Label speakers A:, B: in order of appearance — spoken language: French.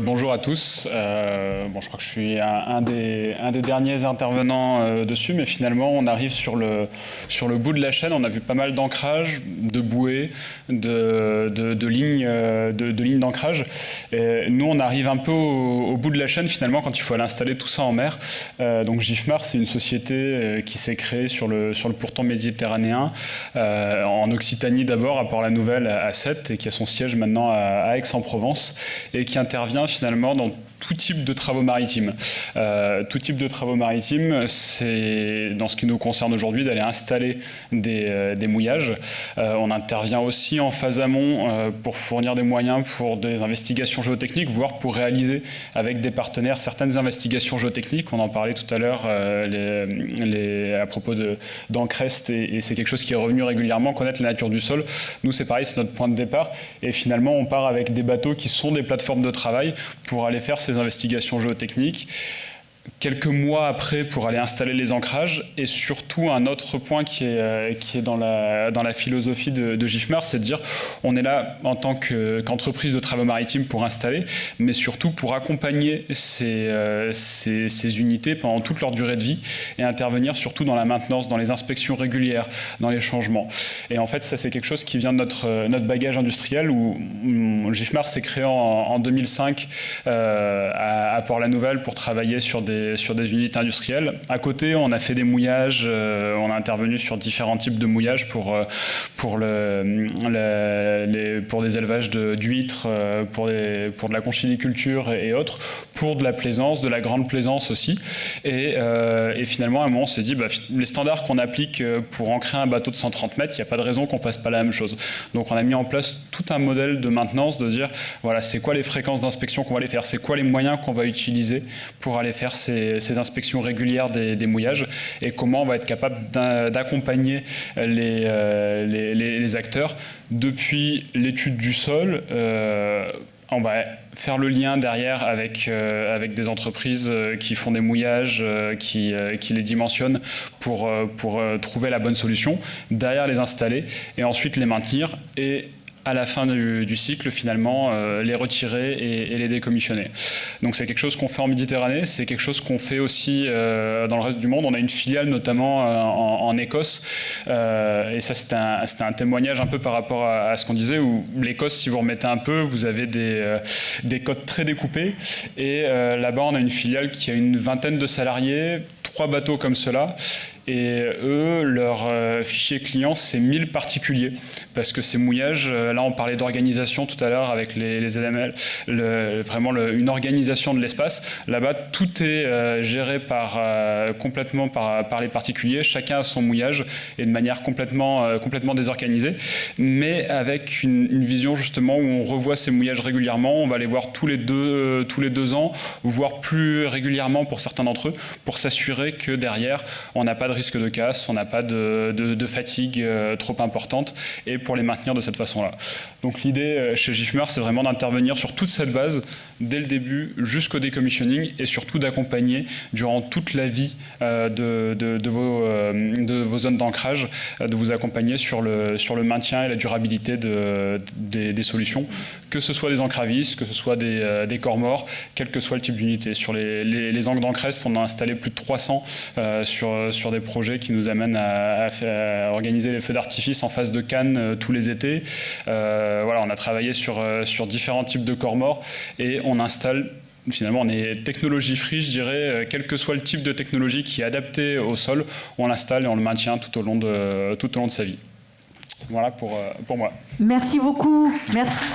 A: Bonjour à tous. Je crois que je suis un des derniers intervenants dessus, mais finalement on arrive sur le bout de la chaîne. On a vu pas mal d'ancrage, de bouées, de lignes d'ancrage. Nous on arrive un peu au bout de la chaîne finalement quand il faut aller installer tout ça en mer. Donc GIFMAR, c'est une société qui s'est créée sur le pourtour méditerranéen, en Occitanie d'abord, à Port-la-Nouvelle à Sète, et qui a son siège maintenant à Aix-en-Provence, et qui intervient finalement dans tout type de travaux maritimes. Tout type de travaux maritimes, c'est dans ce qui nous concerne aujourd'hui d'aller installer des mouillages. On intervient aussi en phase amont pour fournir des moyens pour des investigations géotechniques, voire pour réaliser avec des partenaires certaines investigations géotechniques. On en parlait tout à l'heure à propos d'Encrest, et c'est quelque chose qui est revenu régulièrement, connaître la nature du sol. Nous, c'est pareil, c'est notre point de départ. Et finalement, on part avec des bateaux qui sont des plateformes de travail pour aller faire ces investigations géotechniques. Quelques mois après, pour aller installer les ancrages, et surtout un autre point qui est dans la philosophie de GIFMAR, c'est de dire on est là en tant qu'entreprise de travaux maritimes pour installer, mais surtout pour accompagner ces unités pendant toute leur durée de vie et intervenir surtout dans la maintenance, dans les inspections régulières, dans les changements. Et en fait, ça c'est quelque chose qui vient de notre bagage industriel, où GIFMAR s'est créé en 2005 à Port-la-Nouvelle pour travailler sur des unités industrielles. À côté, on a fait des mouillages, on a intervenu sur différents types de mouillages pour des élevages d'huîtres, pour de la conchyliculture et autres, pour de la plaisance, de la grande plaisance aussi. Et finalement, à un moment, on s'est dit, les standards qu'on applique pour ancrer un bateau de 130 mètres, il n'y a pas de raison qu'on ne fasse pas la même chose. Donc on a mis en place tout un modèle de maintenance, de dire, voilà, c'est quoi les fréquences d'inspection qu'on va aller faire, c'est quoi les moyens qu'on va utiliser pour aller faire ces inspections régulières des mouillages, et comment on va être capable d'accompagner les acteurs depuis l'étude du sol. On va faire le lien derrière avec des entreprises qui font des mouillages, qui les dimensionnent pour trouver la bonne solution, derrière les installer et ensuite les maintenir, et à la fin du cycle, finalement, les retirer et les décommissionner. Donc c'est quelque chose qu'on fait en Méditerranée, c'est quelque chose qu'on fait aussi dans le reste du monde. On a une filiale notamment en Écosse, et ça c'était un témoignage un peu par rapport à ce qu'on disait, où l'Écosse, si vous remettez un peu, vous avez des codes très découpés, et là-bas on a une filiale qui a une vingtaine de salariés, 3 bateaux comme cela, et eux, leur fichier client, c'est 1000 particuliers, parce que ces mouillages, là on parlait d'organisation tout à l'heure avec les LML, vraiment une organisation de l'espace. Là-bas, tout est géré complètement par les particuliers, chacun a son mouillage, et de manière complètement désorganisée, mais avec une vision justement où on revoit ces mouillages régulièrement. On va les voir tous les deux ans, voire plus régulièrement pour certains d'entre eux, pour s'assurer que derrière, on n'a pas de risque de casse, on n'a pas de fatigue trop importante, et pour les maintenir de cette façon-là. Donc l'idée chez GIFMAR, c'est vraiment d'intervenir sur toute cette base, dès le début jusqu'au décommissioning, et surtout d'accompagner durant toute la vie de vos zones d'ancrage, de vous accompagner sur le maintien et la durabilité des solutions, que ce soit des encravistes, que ce soit des corps morts, quel que soit le type d'unité. Sur les ancres d'Encrest, on a installé plus de 300 sur des projets qui nous amènent à organiser les feux d'artifice en face de Cannes tous les étés. On a travaillé sur différents types de corps morts, et on installe. Finalement, on est technologie free, je dirais, quel que soit le type de technologie qui est adapté au sol, on l'installe et on le maintient tout au long de sa vie. Voilà pour moi.
B: Merci beaucoup. Merci.